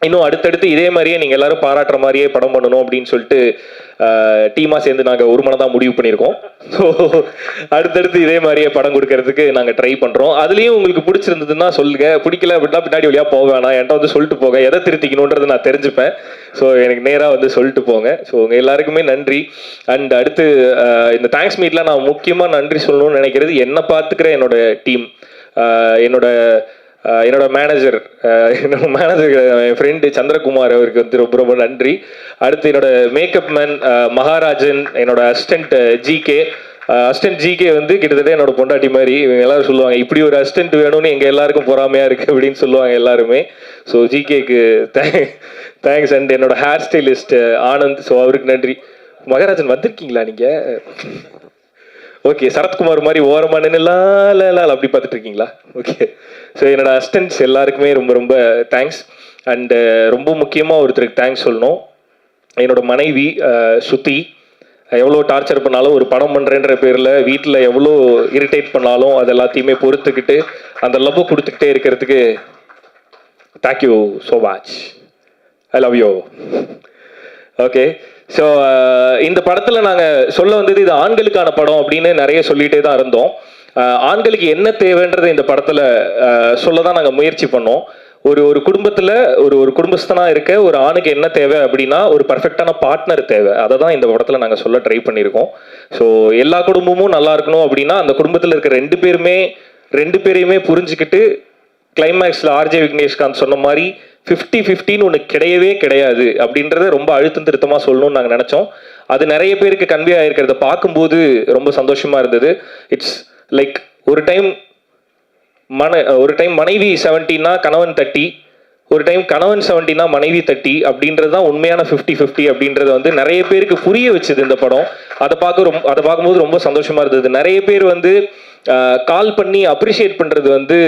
இன்னும் அடுத்தடுத்து இதே மாதிரியே நீங்கள் எல்லாரும் பாராட்டுற மாதிரியே படம் பண்ணணும் அப்படின்னு சொல்லிட்டு டீமாக சேர்ந்து நாங்கள் ஒரு மனதாக முடிவு பண்ணியிருக்கோம். ஸோ அடுத்தடுத்து இதே மாதிரியே படம் கொடுக்கறதுக்கு நாங்கள் ட்ரை பண்ணுறோம். அதுலேயும் உங்களுக்கு பிடிச்சிருந்ததுன்னா சொல்லுங்க, பிடிக்கல அப்படின்னா பின்னாடி வழியாக போக வேணாம், என்கிட்ட வந்து சொல்லிட்டு போங்க, எதை திருத்திக்கணுன்றது நான் தெரிஞ்சுப்பேன். ஸோ எனக்கு நேராக வந்து சொல்லிட்டு போங்க. ஸோ உங்கள் எல்லாருக்குமே நன்றி. அண்ட் அடுத்து இந்த தேங்க்ஸ் மீட்டில் நான் முக்கியமாக நன்றி சொல்லணும்னு நினைக்கிறது என்னை பார்த்துக்கிற என்னோட டீம், என்னோட மேனேஜர் என் ஃப்ரெண்டு சந்திரகுமார், அவருக்கு வந்து ரொம்ப ரொம்ப நன்றி. அடுத்து என்னோட மேக்கப் மேன் மகாராஜன், என்னோட அசிஸ்டன்ட் ஜிகே வந்து கிட்டத்தட்ட என்னோட பொண்டாட்டி மாதிரி. இவங்க எல்லாரும் சொல்லுவாங்க, இப்படி ஒரு அசிஸ்டன்ட் வேணும்னு எங்கள் எல்லாருக்கும் பொறாமையாக இருக்குது அப்படின்னு சொல்லுவாங்க எல்லாருமே. ஸோ ஜிகேக்கு தேங்க்ஸ். அண்ட் என்னோட ஹேர் ஸ்டைலிஸ்ட் ஆனந்த், ஸோ அவருக்கு நன்றி. மகாராஜன் வந்திருக்கீங்களா நீங்கள்? ஓகே, சரத்குமார் மாதிரி ஓரமாக நின்னுலாம் அப்படி பார்த்துட்டு இருக்கீங்களா? ஓகே. ஸோ என்னோட அசிஸ்டன்ட்ஸ் எல்லாருக்குமே ரொம்ப ரொம்ப தேங்க்ஸ். அண்டு ரொம்ப முக்கியமாக ஒருத்தருக்கு தேங்க்ஸ் சொல்லணும். என்னோட மனைவி சுத்தி. எவ்வளோ டார்ச்சர் பண்ணாலும், ஒரு படம் பண்ணுறேன்ற பேரில் வீட்டில் எவ்வளோ இரிட்டேட் பண்ணாலும் அது எல்லாத்தையுமே பொறுத்துக்கிட்டு அந்த லவ் கொடுத்துக்கிட்டே இருக்கிறதுக்கு thank you so much. I love you. Okay. So இந்த படத்தில் நாங்கள் சொல்ல வந்தது, இது ஆண்களுக்கான படம் அப்படின்னு நிறைய சொல்லிகிட்டே தான் இருந்தோம். ஆண்களுக்கு என்ன தேவைன்றதை இந்த படத்தில் சொல்ல தான் நாங்கள் முயற்சி பண்ணோம். ஒரு குடும்பத்துல ஒரு குடும்பஸ்தனா இருக்க ஒரு ஆணுக்கு என்ன தேவை அப்படின்னா ஒரு பர்ஃபெக்டான பார்ட்னர் தேவை. அதை தான் இந்த படத்துல நாங்க சொல்ல ட்ரை பண்ணியிருக்கோம். ஸோ எல்லா குடும்பமும் நல்லா இருக்கணும் அப்படின்னா அந்த குடும்பத்துல இருக்க ரெண்டு பேரையுமே புரிஞ்சுக்கிட்டு கிளைமேக்ஸ்ல ஆர்ஜே விக்னேஷ்காந்த் சொன்ன மாதிரி 50-50 ஒன்று கிடையவே கிடையாது அப்படின்றத ரொம்ப அழுத்தம் திருத்தமா சொல்லணும்னு நாங்கள் நினைச்சோம். அது நிறைய பேருக்கு கன்வே ஆயிருக்கிறத பார்க்கும்போது ரொம்ப சந்தோஷமா இருந்தது. இட்ஸ் லைக் ஒரு டைம் மனைவி 70னா கணவன் 30, ஒரு டைம் கணவன் 70னா மனைவி 30 அப்படின்றது தான் உண்மையான 50-50 அப்படின்றத வந்து நிறைய பேருக்கு புரிய வச்சுது இந்த படம். அதை பார்க்கும்போது ரொம்ப சந்தோஷமா இருந்தது. நிறைய பேர் வந்து கால் பண்ணி அப்ரிஷியேட் பண்றது வந்து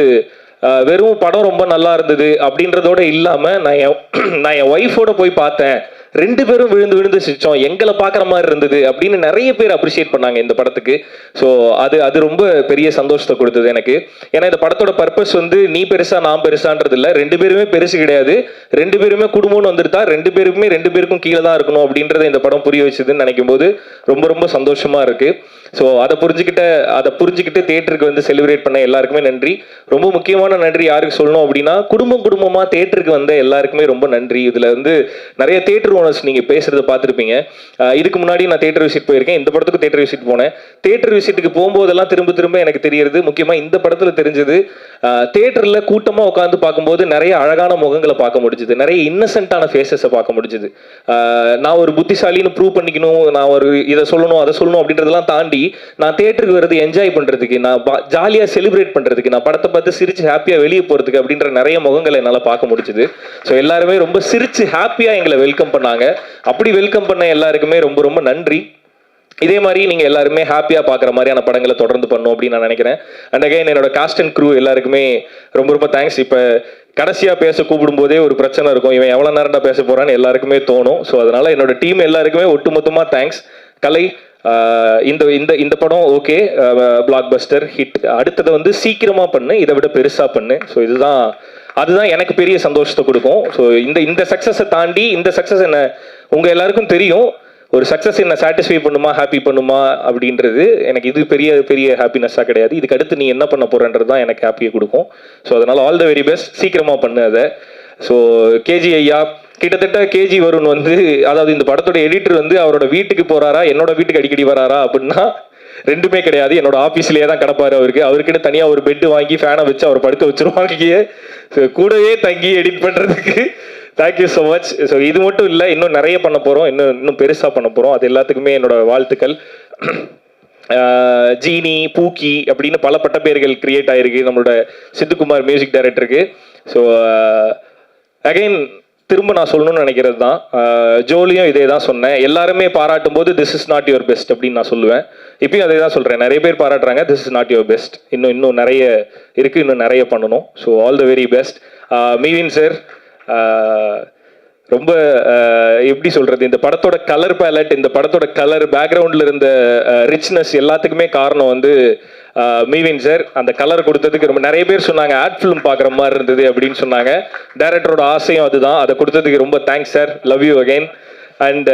வெறும் படம் ரொம்ப நல்லா இருந்தது அப்படின்றதோட இல்லாம நான் என் ஒய்ஃபோட போய் பார்த்தேன், 2 பேரும் விழுந்து சிரிச்சோம், எங்களை பார்க்குற மாதிரி இருந்தது அப்படின்னு நிறைய பேர் அப்ரிஷியேட் பண்ணாங்க இந்த படத்துக்கு. ஸோ அது ரொம்ப பெரிய சந்தோஷத்தை கொடுத்தது எனக்கு. ஏன்னா இந்த படத்தோட பர்பஸ் வந்து நீ பெருசா நான் பெருசான்றது இல்லை, 2 பேருமே பெருசு கிடையாது, 2 பேருமே குடும்பம்னு வந்துட்டா 2 பேருக்கும் கீழே தான் இருக்கணும் அப்படின்றத இந்த படம் புரிய வச்சுதுன்னு நினைக்கும் போது ரொம்ப ரொம்ப சந்தோஷமா இருக்கு. ஸோ அதை புரிஞ்சுக்கிட்டு தியேட்டருக்கு வந்து செலிப்ரேட் பண்ண எல்லாருக்குமே நன்றி. ரொம்ப முக்கியமான நன்றி யாருக்கு சொல்லணும் அப்படின்னா குடும்பமா தியேட்டருக்கு வந்த எல்லாருக்குமே ரொம்ப நன்றி. இதுல வந்து நிறைய தியேட்டர் ஓனர்ஸ் நீங்க பேசுறத பார்த்துருப்பீங்க. இதுக்கு முன்னாடி நான் தியேட்டர் விசிட் போயிருக்கேன், இந்த படத்துக்கு தியேட்டர் விசிட் போனேன். தியேட்டர் விசிட்டுக்கு போகும்போதெல்லாம் திரும்ப எனக்கு தெரியுது, முக்கியமா இந்த படத்துல தெரிஞ்சது, தியேட்டர்ல கூட்டமா உட்காந்து பார்க்கும்போது நிறைய அழகான முகங்களை பார்க்க முடிஞ்சுது, நிறைய இன்னசென்ட்டான ஃபேஸஸை பார்க்க முடிஞ்சுது. நான் ஒரு புத்திசாலின்னு ப்ரூவ் பண்ணிக்கணும், நான் ஒரு இதை சொல்லணும் அதை சொல்லணும் அப்படின்றதெல்லாம் தாண்டி நான் தியேட்டருக்கு வர்றது என்ஜாய் பண்றதுக்கு, நான் ஜாலியா செலிப்ரேட் பண்றதுக்கு, நான் படத்தை பார்த்து சிரிச்சு ஹாப்பியா வெளியே போறதுக்கு அப்படின்ற நிறைய முகங்களை என்னால பார்க்க முடிஞ்சுது. ஸோ எல்லாருமே ரொம்ப சிரிச்சு ஹாப்பியா எங்களை வெல்கம் பண்ணாங்க. அப்படி வெல்கம் பண்ண எல்லாருக்குமே ரொம்ப ரொம்ப நன்றி. இதே மாதிரி நீங்க எல்லாருமே ஹாப்பியா பாக்குற மாதிரியான படங்களை தொடர்ந்து பண்ணும் அப்படின்னு நான் நினைக்கிறேன். அண்ட் அகைன் என்னோட காஸ்ட் அண்ட் க்ரூ எல்லாருக்குமே ரொம்ப ரொம்ப தேங்க்ஸ். இப்ப கடைசியா பேச கூப்பிடும் போதே ஒரு பிரச்சனை இருக்கும், இவன் எவ்வளவு நேரம்டா பேச போறான்னு எல்லாருக்குமே தோணும். ஸோ அதனால என்னோட டீம் எல்லாருக்குமே ஒட்டுமொத்தமா தேங்க்ஸ். கலை, இந்த படம் ஓகே, பிளாக் பஸ்டர் ஹிட், அடுத்ததை வந்து சீக்கிரமா பண்ணு, இதை விட பெருசா பண்ணு. ஸோ அதுதான் எனக்கு பெரிய சந்தோஷத்தை கொடுக்கும். ஸோ இந்த சக்சஸை தாண்டி, இந்த சக்சஸ் என்ன உங்க எல்லாருக்கும் தெரியும், ஒரு சக்சஸ் என்ன சாட்டிஸ்ஃபை பண்ணுமா ஹாப்பி பண்ணுமா அப்படின்றது எனக்கு இது பெரிய ஹாப்பினஸ்ஸாக கிடையாது. இதுக்கு அடுத்து நீ என்ன பண்ண போறன்றது தான் எனக்கு ஹாப்பியை கொடுக்கும். ஸோ அதனால ஆல் த வெரி பெஸ்ட், சீக்கிரமா பண்ணு அதை. ஸோ கேஜி ஐயா, கிட்டத்தட்ட கேஜி வருண் வந்து, அதாவது இந்த படத்தோட எடிட்டர் வந்து அவரோட வீட்டுக்கு போறாரா என்னோட வீட்டுக்கு அடிக்கடி வராரா அப்படின்னா ரெண்டுமே கிடையாது. என்னோட ஆஃபீஸ்லேயே தான் கிடப்பாரு. அவருக்குன்னு தனியாக ஒரு பெட்டு வாங்கி ஃபேனை வச்சு அவர் படுக்க வச்சிருவாங்க. கூடவே தங்கி எடிட் பண்ணுறதுக்கு தேங்க்யூ ஸோ மச். ஸோ இது மட்டும் இல்லை, இன்னும் நிறைய பண்ண போகிறோம், இன்னும் பெருசாக பண்ண போகிறோம். அது எல்லாத்துக்குமே என்னோட வாழ்த்துக்கள். ஜீனி, பூக்கி அப்படின்னு பல பட்ட பேர்கள் கிரியேட் ஆகிருக்கு நம்மளோட சித்துக்குமார் மியூசிக் டைரக்டருக்கு. ஸோ அகைன் திரும்ப நான் சொல்லணும்னு நினைக்கிறது தான், ஜோலியும் இதே தான் சொன்னேன். எல்லாருமே பாராட்டும் போது this is not your best அப்படின்னு நான் சொல்லுவேன். இப்பயும் அதே தான் சொல்கிறேன், நிறைய பேர் பாராட்டுறாங்க, this is not your best, இன்னும் நிறைய இருக்குது, இன்னும் நிறைய பண்ணணும். So all the very best. மீவின் சார், ரொம்ப எப்படி சொல்கிறது, இந்த படத்தோட கலர் பேலட், இந்த படத்தோட கலர் பேக்ரவுண்டில் இருந்த ரிச்னஸ் எல்லாத்துக்குமே காரணம் வந்து மீவின் சார். அந்த கலர் கொடுத்ததுக்கு ரொம்ப நிறைய பேர் சொன்னாங்க ஆட் ஃபிலிம் பார்க்குற மாதிரி இருந்தது அப்படின்னு சொன்னாங்க. டைரக்டரோட ஆசையும் அதுதான், அதை கொடுத்ததுக்கு ரொம்ப thanks sir, love you again. And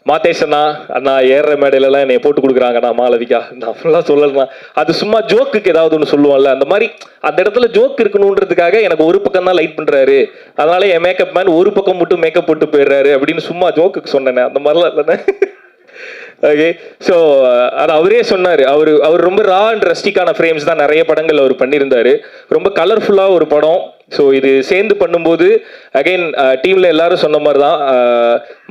Madhesh அண்ணா ஏறுற மேடையிலலாம் என்னை போட்டு கொடுக்குறாங்கண்ணா, மாளவிகா, நான் ஃபுல்லாக சொல்லலாம், அது சும்மா ஜோக்குக்கு ஏதாவது ஒன்று சொல்லுவோம்ல, அந்த மாதிரி அந்த இடத்துல ஜோக் இருக்கணுன்றதுக்காக எனக்கு ஒரு பக்கம் தான் லைட் பண்ணுறாரு, அதனால என் மேக்கப் மேன் ஒரு பக்கம் மட்டும் மேக்கப் போட்டு போயிடுறாரு அப்படின்னு சும்மா ஜோக்குக்கு சொன்னேன். அந்த மாதிரிலாம் இல்லைண்ணே. ஓகே, ஸோ அது அவரே சொன்னார், அவர் ரொம்ப ரா அண்ட் ரஸ்டிக்கான ஃப்ரேம்ஸ் தான் நிறைய படங்கள் அவர் பண்ணியிருந்தாரு. ரொம்ப கலர்ஃபுல்லாக ஒரு படம். ஸோ இது சேர்ந்து பண்ணும்போது அகைன் டீமில் எல்லாரும் சொன்ன மாதிரி தான்,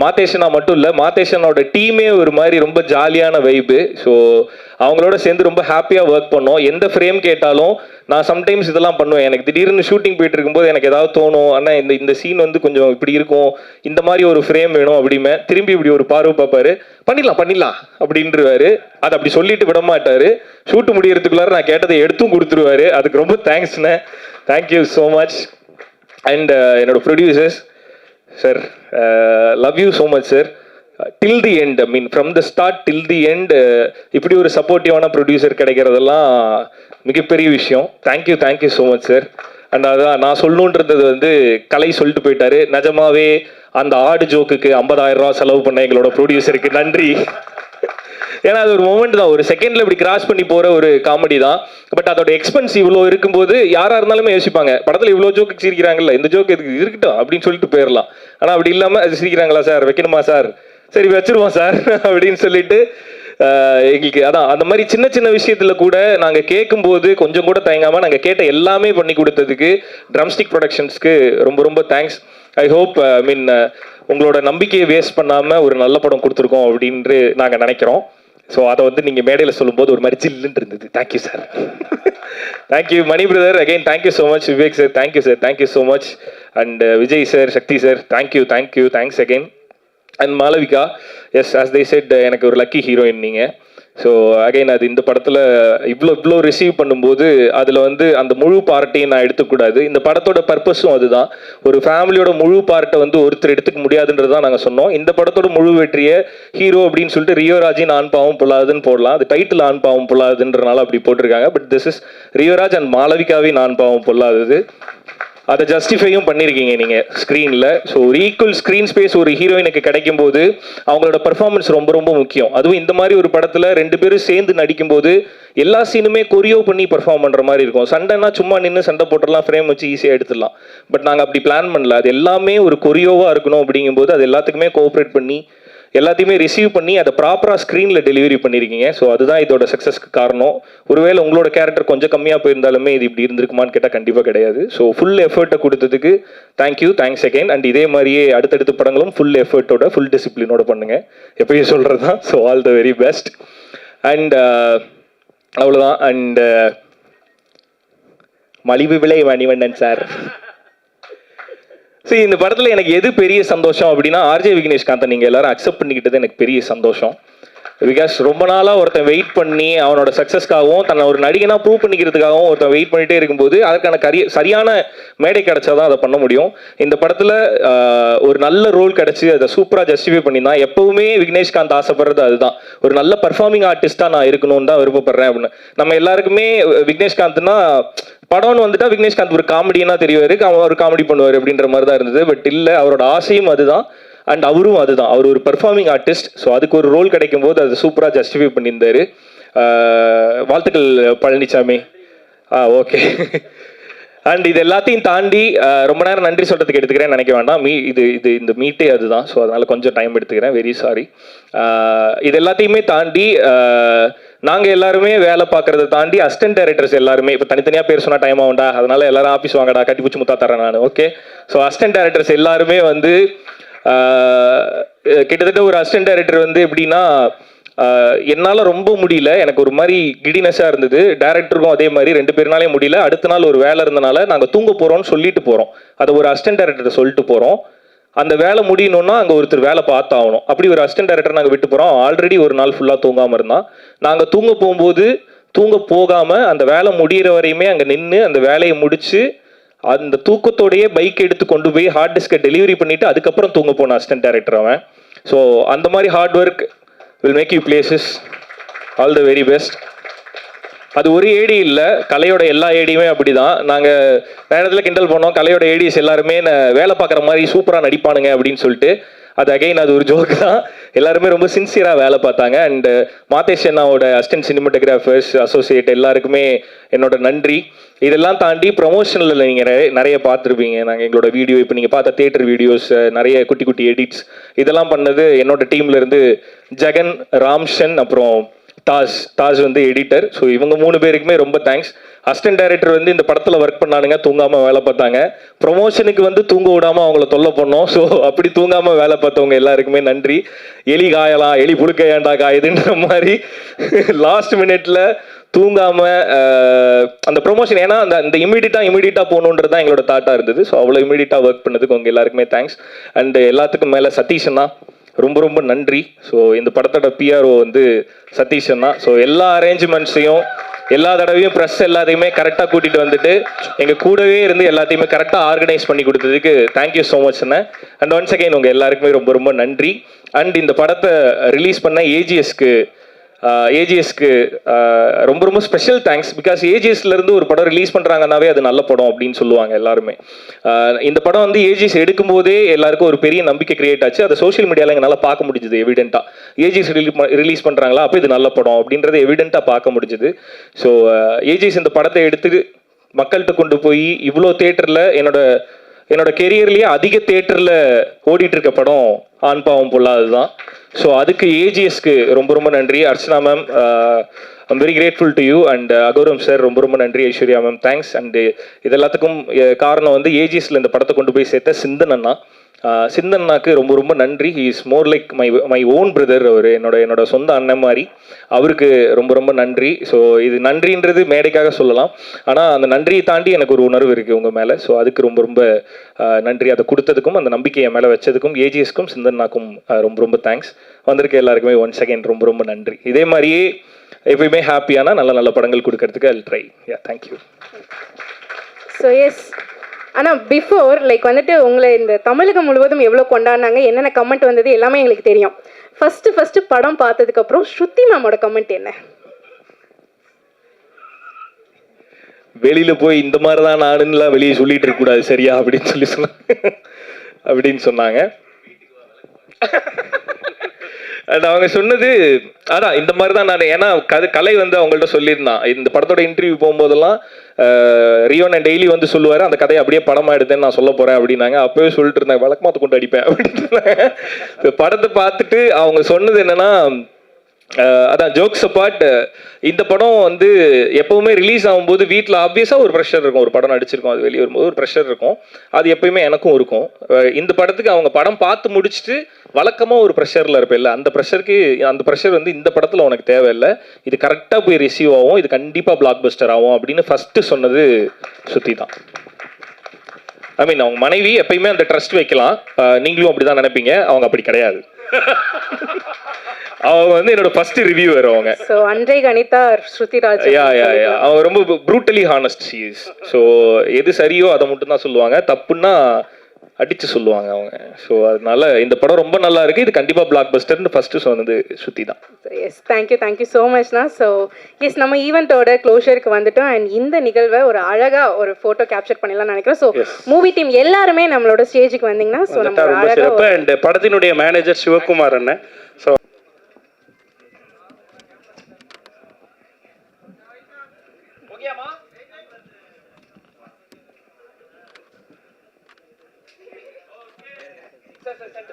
மாதேஷனா மட்டும் இல்லை, மாதேஷனோட டீமே ஒரு மாதிரி ரொம்ப ஜாலியான வைப்பு. ஸோ அவங்களோட சேர்ந்து ரொம்ப ஹாப்பியாக ஒர்க் பண்ணோம். எந்த ஃப்ரேம் கேட்டாலும் நான் சம்டைம்ஸ் இதெல்லாம் பண்ணுவேன். எனக்கு திடீர்னு ஷூட்டிங் போயிட்டு இருக்கும்போது எனக்கு ஏதாவது தோணும், ஆனால் இந்த சீன் வந்து கொஞ்சம் இப்படி இருக்கும், இந்த மாதிரி ஒரு ஃப்ரேம் வேணும் அப்படிமே, திரும்பி இப்படி ஒரு பார்வை பார்ப்பாரு, பண்ணிடலாம் அப்படின்றவாரு. அதை அப்படி சொல்லிட்டு விட மாட்டாரு. ஷூட்டு முடியறதுக்குள்ளார நான் கேட்டதை எடுத்தும் கொடுத்துருவாரு. அதுக்கு ரொம்ப தேங்க்ஸ்ண்ணே, தேங்க்யூ ஸோ மச். அண்ட் என்னோட producers sir, love you so much sir. Till the end, I mean from the start till the end, இப்படி ஒரு சப்போர்ட்டிவான ப்ரொடியூசர் கிடைக்கிறதெல்லாம் மிகப்பெரிய விஷயம். Thank you so much sir. And அதான் நான் சொல்லணுன்றது வந்து கலை சொல்லிட்டு போயிட்டாரு. நிஜமாவே அந்த ஆடு ஜோக்குக்கு 50,000 ரூபா செலவு பண்ண எங்களோட ப்ரொடியூசருக்கு நன்றி. ஏன்னா அது ஒரு மொமெண்ட் தான், ஒரு செகண்ட்ல இப்படி கிராஸ் பண்ணி போற ஒரு காமெடி தான். பட் அதோட எக்ஸ்பென்ஸ் இவ்வளோ இருக்கும்போது யாரா இருந்தாலுமே யோசிப்பாங்க, படத்துல இவ்வளோ ஜோக்கு சிரிக்கிறாங்கல்ல, இந்த ஜோக்கு எதுக்கு இருக்கட்டும் அப்படின்னு சொல்லிட்டு போயிடலாம். ஆனா அப்படி இல்லாம அது சிரிக்கிறாங்களா சார், வைக்கணுமா சார், சரி வச்சிருவோம் சார் அப்படின்னு சொல்லிட்டு எங்களுக்கு அதான் அந்த மாதிரி சின்ன சின்ன விஷயத்துல கூட நாங்க கேட்கும்போது கொஞ்சம் கூட தயங்காம நாங்க கேட்ட எல்லாமே பண்ணி கொடுத்ததுக்கு ட்ரம்ஸ்டிக் ப்ரொடக்ஷன்ஸ்க்கு ரொம்ப ரொம்ப தேங்க்ஸ். ஐ ஹோப் உங்களோட நம்பிக்கையை வேஸ்ட் பண்ணாம ஒரு நல்ல படம் கொடுத்துருக்கோம் அப்படின்னு நாங்க நினைக்கிறோம். ஸோ அதை வந்து நீங்க மேடையில் சொல்லும்போது ஒரு மாதிரி ஜில்லுன்னு இருந்தது. Thank you sir. Thank you Mani brother, again thank you so much. Vivek sir thank you sir, thank you so much. And Vijay sir, Sakthi sir, thank you thank you, thanks again. And Malavika, yes as they said, எனக்கு ஒரு லக்கி ஹீரோயின் நீங்கள். ஸோ அகைன் அது இந்த படத்தில் இவ்வளோ ரிசீவ் பண்ணும்போது அதில் வந்து அந்த முழு பார்ட்டையும் நான் எடுத்துக்கூடாது. இந்த படத்தோட பர்பஸும் அதுதான், ஒரு ஃபேமிலியோட முழு பார்ட்டை வந்து ஒருத்தர் எடுத்துக்க முடியாதுன்றது தான் நாங்கள் சொன்னோம். இந்த படத்தோட முழு வெற்றியை ஹீரோ அப்படின்னு சொல்லிட்டு ரியோராஜின் ஆண் பாவம் பொல்லாதுன்னு போடலாம், அது டைட்டில் ஆண் பாவம் பொல்லாதுன்றனால அப்படி போட்டிருக்காங்க. But this is Rioraj and மாளவிகாவின் ஆண் பாவம் பொல்லாதது. அதை ஜஸ்டிஃபையும் பண்ணியிருக்கீங்க நீங்கள் ஸ்க்ரீனில். ஸோ ஒரு ஈக்குவல் ஸ்க்ரீன் ஸ்பேஸ் ஒரு ஹீரோயினுக்கு கிடைக்கும் போது அவங்களோட பர்ஃபார்மன்ஸ் ரொம்ப ரொம்ப முக்கியம். அதுவும் இந்த மாதிரி ஒரு படத்தில் 2 பேரும் சேர்ந்து நடிக்கும்போது எல்லா சீனுமே கொரியோ பண்ணி பர்ஃபார்ம் பண்ணுற மாதிரி இருக்கும். சண்டைனா சும்மா நின்று சண்டை போட்டுடலாம், ஃப்ரேம் வச்சு ஈஸியாக எடுத்துடலாம். பட் நாங்கள் அப்படி பிளான் பண்ணல, அது எல்லாமே ஒரு கொரியோவாக இருக்கணும். அப்படிங்கும்போது அது எல்லாத்துக்குமே கோஆப்ரேட் பண்ணி எல்லாத்தையுமே ரிசீவ் பண்ணி அதை ப்ராப்பராக ஸ்க்ரீனில் டெலிவரி பண்ணியிருக்கீங்க. ஸோ அதுதான் இதோட சக்ஸஸ்க்கு காரணம். ஒருவேளை உங்களோட கேரக்டர் கொஞ்சம் கம்மியாக போயிருந்தாலுமே இது இப்படி இருந்திருக்குமான்னு கேட்டால் கண்டிப்பாக கிடையாது. ஸோ ஃபுல் எஃபர்ட்டை கொடுத்ததுக்கு தேங்க்யூ, தேங்க்ஸ் அகைன். அண்ட் இதே மாதிரியே அடுத்தடுத்த படங்களும் ஃபுல் எஃபர்ட்டோட ஃபுல் டிசிப்ளினோட பண்ணுங்க, எப்பயும் சொல்கிறது தான். So all the very best. And அவ்வளோதான். அண்ட் மலிவு விலை மணிவண்ணன் சார். சரி, இந்த படத்தில் எனக்கு எது பெரிய சந்தோஷம் அப்படின்னா, ஆர்ஜே விக்னேஷ்காந்தை நீங்கள் எல்லாரும் அக்செப்ட் பண்ணிக்கிட்டது எனக்கு பெரிய சந்தோஷம். பிகாஸ் ரொம்ப நாளாக ஒருத்தன் வெயிட் பண்ணி அவனோட சக்ஸஸ்க்காகவும் தன்னை ஒரு நடிகனாக ப்ரூவ் பண்ணிக்கிறதுக்காகவும் ஒருத்தன் வெயிட் பண்ணிகிட்டே இருக்கும்போது அதற்கான சரியான மேடை கிடைச்சாதான் அதை பண்ண முடியும். இந்த படத்தில் ஒரு நல்ல ரோல் கிடச்சி அதை சூப்பராக ஜஸ்டிஃபை பண்ணியிருந்தான். எப்பவுமே விக்னேஷ்காந்த் ஆசைப்படுறது அதுதான், ஒரு நல்ல பர்ஃபார்மிங் ஆர்டிஸ்ட்டாக நான் இருக்கணும்னு தான் விருப்பப்படுறேன் அப்படின்னு. நம்ம எல்லாருக்குமே விக்னேஷ்காந்த்னா படம்னு வந்துட்டா விக்னேஷ்காந்த் ஒரு காமெடியனா தெரிவாரு, அவன் ஒரு காமெடி பண்ணுவார் அப்படின்ற மாதிரி தான் இருந்தது. பட் இல்லை, அவரோட ஆசையும் அதுதான் அண்ட் அவரும் அதுதான், அவர் ஒரு பெர்ஃபார்மிங் ஆர்டிஸ்ட். ஸோ அதுக்கு ஒரு ரோல் கிடைக்கும் போது அது சூப்பராக ஜஸ்டிஃபை பண்ணியிருந்தாரு. வாழ்த்துக்கள் பழனிசாமி. ஓகே. அண்ட் இது எல்லாத்தையும் தாண்டி ரொம்ப நேரம் நன்றி சொல்கிறதுக்கு எடுத்துக்கிறேன்னு நினைக்க வேண்டாம். இந்த மீட்டே அதுதான். ஸோ அதனால் கொஞ்சம் டைம் எடுத்துக்கிறேன், வெரி சாரி. இது எல்லாத்தையுமே தாண்டி நாங்கள் எல்லாருமே வேலை பார்க்குறத தாண்டி அசிஸ்டன்ட் டைரக்டர்ஸ் எல்லாருமே, இப்போ தனித்தனியாக பேர் சொன்னால் டைம் ஆகும்டா, அதனால எல்லாரும் ஆஃபீஸ் வாங்கடா, கட்டி பிடிச்சி முத்தா தரேன் நான். ஓகே. ஸோ அசிஸ்டன்ட் டைரக்டர்ஸ் எல்லாருமே வந்து கிட்டத்தட்ட ஒரு அசிஸ்டன்ட் டைரக்டர் வந்து எப்படின்னா, என்னால் ரொம்ப முடியல, எனக்கு ஒரு மாதிரி கிடினஸாக இருந்தது. டேரக்டருக்கும் அதே மாதிரி 2 பேர்னாலே முடியல. அடுத்த நாள் ஒரு வேலை இருந்தனால நாங்கள் தூங்க போகிறோம்னு சொல்லிட்டு போகிறோம், அதை ஒரு அசிஸ்டன்ட் டைரக்டர் சொல்லிட்டு போகிறோம். அந்த வேலை முடியணும்னா அங்கே ஒருத்தர் வேலை பார்த்தாகணும். அப்படி ஒரு அசிஸ்டன்ட் டைரக்டர் நாங்கள் விட்டு போகிறோம். ஆல்ரெடி ஒரு நாள் ஃபுல்லாக தூங்காமல் இருந்தான். நாங்கள் தூங்க போகும்போது தூங்க போகாமல் அந்த வேலை முடிகிற வரையுமே அங்கே நின்று அந்த வேலையை முடித்து அந்த தூக்கத்தோடையே பைக் எடுத்து கொண்டு போய் ஹார்ட் டிஸ்கை டெலிவரி பண்ணிவிட்டு அதுக்கப்புறம் தூங்க போன அசிஸ்டன்ட் டைரக்டர் அவன். ஸோ அந்த மாதிரி hard work will make you places. All the very best. அது ஒரு ஏடி இல்லை, கலையோட எல்லா ஏடியுமே அப்படி தான். நாங்கள் நேரத்தில் கிண்டல் பண்ணோம், கலையோட ஏடிஸ் எல்லாருமே வேலை பார்க்குற மாதிரி சூப்பராக நடிப்பானுங்க அப்படின்னு சொல்லிட்டு. அது அகைன் அது ஒரு ஜோக் தான். எல்லாருமே ரொம்ப சின்சியராக வேலை பார்த்தாங்க. அண்ட் மாதேஷ் அண்ணாவோட அசிஸ்டன்ட் சினிமாட்டோகிராஃபர்ஸ் அசோசியேட் எல்லாருக்குமே என்னோட நன்றி. இதெல்லாம் தாண்டி ப்ரொமோஷனில் நீங்கள் நிறைய பார்த்துருப்பீங்க. நாங்கள் எங்களோட வீடியோ, இப்போ நீங்கள் பார்த்த தியேட்டர் வீடியோஸ், நிறைய குட்டி குட்டி எடிட்ஸ், இதெல்லாம் பண்ணது என்னோட டீம்லேருந்து ஜெகன், ராம்ஷன், அப்புறம் தாஜ் வந்து எடிட்டர். ஸோ இவங்க 3 பேருக்குமே ரொம்ப தேங்க்ஸ். அசிஸ்டன்ட் டைரக்டர் வந்து இந்த படத்தில் ஒர்க் பண்ணானுங்க, தூங்காமல் வேலை பார்த்தாங்க. ப்ரொமோஷனுக்கு வந்து தூங்க விடாமல் அவங்கள தொல்லை பண்ணோம். ஸோ அப்படி தூங்காமல் வேலை பார்த்தவங்க எல்லாருக்குமே நன்றி. எலி காயலாம், எலி புழுக்க ஏண்டா காயுதுன்ற மாதிரி லாஸ்ட் மினிட்ல தூங்காமல் அந்த ப்ரொமோஷன், ஏன்னா அந்த இமீடியட்டாக போகணுன்றது தான் எங்களோட தாட்டாக இருந்தது. ஸோ அவ்வளோ இமீடியட்டாக ஒர்க் பண்ணதுக்கு உங்கள் எல்லாருக்குமே தேங்க்ஸ். அண்ட் எல்லாத்துக்கும் மேலே சதீஷன்னா ரொம்ப ரொம்ப நன்றி. ஸோ இந்த படத்தோட பிஆர்ஓ வந்து சதீஷன்னா. ஸோ எல்லா அரேஞ்ச்மெண்ட்ஸையும் எல்லா தடவையும் ப்ரெஸ் எல்லாத்தையுமே கரெக்டாக கூட்டிகிட்டு வந்துட்டு எங்கள் கூடவே இருந்து எல்லாத்தையுமே கரெக்டாக ஆர்கனைஸ் பண்ணி கொடுத்ததுக்கு thank you so much Anna. And once again உங்கள் எல்லாருக்குமே ரொம்ப ரொம்ப நன்றி. அண்ட் இந்த படத்தை ரிலீஸ் பண்ண ஏஜிஎஸ்க்கு ஏஜிஎஸ்க்கு ரொம்ப ரொம்ப ஸ்பெஷல் தேங்க்ஸ். பிகாஸ் ஏஜிஎஸ்லேருந்து ஒரு படம் ரிலீஸ் பண்ணுறாங்கன்னாவே அது நல்ல படம் அப்படின்னு சொல்லுவாங்க எல்லாருமே. இந்த படம் வந்து ஏஜிஎஸ் எடுக்கும்போதே எல்லாருக்கும் ஒரு பெரிய நம்பிக்கை கிரியேட் ஆச்சு. அதை சோஷியல் மீடியாவில் எங்களால் பார்க்க முடிஞ்சுது எவிடென்ட்டாக. ஏஜிஎஸ் ரிலீஸ் பண்ணுறாங்களா, அப்போ இது நல்ல படம் அப்படின்றத எவிடென்ட்டாக பார்க்க முடிஞ்சுது. ஸோ ஏஜிஎஸ் இந்த படத்தை எடுத்து மக்கள்கிட்ட கொண்டு போய் இவ்வளோ தேட்டரில் என்னோட கெரியர்லேயே அதிக தேட்டரில் ஓடிட்டு இருக்க படம் ஆண் பாவம் பொல்லாதது தான். ஸோ அதுக்கு ஏஜிஎஸ்க்கு ரொம்ப ரொம்ப நன்றி. Archana ma'am, I'm very grateful to you. And Aghoram sir ரொம்ப ரொம்ப நன்றி. Aishwarya ma'am thanks. அண்டு இது எல்லாத்துக்கும் காரணம் வந்து ஏஜிஎஸ்ல இந்த படத்தை கொண்டு போய் சேர்த்த சிந்தன் அண்ணா. சிந்தன் அண்ணாக்கு ரொம்ப ரொம்ப நன்றி. He is more like my own brother. அவர் என்னோட சொந்த அண்ணன் மாதிரி. அவருக்கு ரொம்ப ரொம்ப நன்றி. ஸோ இது நன்றின்றது மேடைக்காக சொல்லலாம், ஆனால் அந்த நன்றியை தாண்டி எனக்கு ஒரு உணர்வு இருக்குது உங்கள் மேலே. ஸோ அதுக்கு ரொம்ப ரொம்ப நன்றி. அதை கொடுத்ததுக்கும் அந்த நம்பிக்கையை மேலே வச்சதுக்கும் ஏஜிஎஸ்க்கும் சிந்தன்னாக்கும் ரொம்ப ரொம்ப தேங்க்ஸ். வந்திருக்க எல்லாருக்குமே ஒன்ஸ் அகைன் ரொம்ப ரொம்ப நன்றி. இதே மாதிரியே எப்பயுமே ஹாப்பியான நல்ல நல்ல படங்கள் கொடுக்கறதுக்கு I will try. Ya, thank you. So yes, ஆனால் பிஃபோர் லைக் வந்துட்டு உங்களை இந்த தமிழகம் முழுவதும் எவ்வளோ கொண்டாடினாங்க, என்னென்ன கமெண்ட் வந்தது எல்லாமே எங்களுக்கு தெரியும். ஃபஸ்ட்டு படம் பார்த்ததுக்கப்புறம் ஸ்ருதி மேமோட கமெண்ட் என்ன? வெளியில போய் இந்த மாதிரி தான் நானுன்னுலாம் வெளியே சொல்லிட்டு இருக்க கூடாது சரியா அப்படின்னு சொன்னாங்க. அண்ட் அவங்க சொன்னது அதான் இந்த மாதிரி தான் நான். ஏன்னா கலை வந்து அவங்கள்ட்ட சொல்லியிருந்தான். இந்த படத்தோட இன்டர்வியூ போகும்போதெல்லாம் ரியோன் டெய்லி வந்து சொல்லுவார், அந்த கதையை அப்படியே படமாக எடுத்தேன்னு நான் சொல்ல போகிறேன் அப்படின்னாங்க. அப்போவே சொல்லிட்டு இருந்தாங்க, வழக்கமாக கொண்டு அடிப்பேன் அப்படின்னு. படத்தை பார்த்துட்டு அவங்க சொன்னது என்னன்னா, அதான் ஜோக்ஸ் அப்பார்ட், இந்த படம் வந்து எப்போவுமே ரிலீஸ் ஆகும்போது வீட்டில் ஆப்வியஸாக ஒரு ப்ரெஷர் இருக்கும். ஒரு படம் நடிச்சிருக்கோம், அது வெளியே வரும்போது ஒரு ப்ரெஷர் இருக்கும். அது எப்பயுமே எனக்கும் இருக்கும். இந்த படத்துக்கு அவங்க படம் பார்த்து முடிச்சுட்டு வழக்கமாக ஒரு ப்ரெஷரில் இருப்பேன். அந்த ப்ரெஷர் வந்து இந்த படத்தில் உனக்கு தேவையில்லை, இது கரெக்டாக போய் ரிசீவ் ஆகும், இது கண்டிப்பாக பிளாக் பஸ்டர் ஆகும் அப்படின்னு ஃபஸ்ட்டு சொன்னது சுத்தி தான். ஐ மீன் அவங்க மனைவி எப்பயுமே அந்த ட்ரஸ்ட் வைக்கலாம். நீங்களும் அப்படி தான் நினைப்பீங்க, அவங்க அப்படி கிடையாது. அவங்க வந்து என்னோட ஃபர்ஸ்ட் ரிவ்யூவர் அவங்க. ஸோ அன்றை கணிதா ஸ்ருதிராஜ். அவங்க ரொம்ப brutally honest she is. So எது சரியோ அதை மட்டும் தான் சொல்லுவாங்க, தப்புன்னா அடிச்சு சொல்லுவாங்க அவங்க. ஸோ அதனால இந்த படம் ரொம்ப நல்லா இருக்கு, இது கண்டிப்பாக பிளாக் பஸ்டர்னு ஃபர்ஸ்ட் சொன்னது ஸ்ருதி தான். எஸ், தேங்க்யூ ஸோ மச்ண்ணா. ஸோ எஸ், நம்ம ஈவெண்ட்டோட க்ளோஷருக்கு வந்துட்டோம். அண்ட் இந்த நிகழ்வை ஒரு அழகாக ஒரு ஃபோட்டோ கேப்சர் பண்ணலாம்னு நினைக்கிறோம். ஸோ மூவி டீம் எல்லாருமே நம்மளோட ஸ்டேஜுக்கு வந்தீங்கன்னா ஸோ நம்ம அழகாக. அண்ட் படத்தினுடைய மேனேஜர் சிவகுமார் அண்ணன். So sir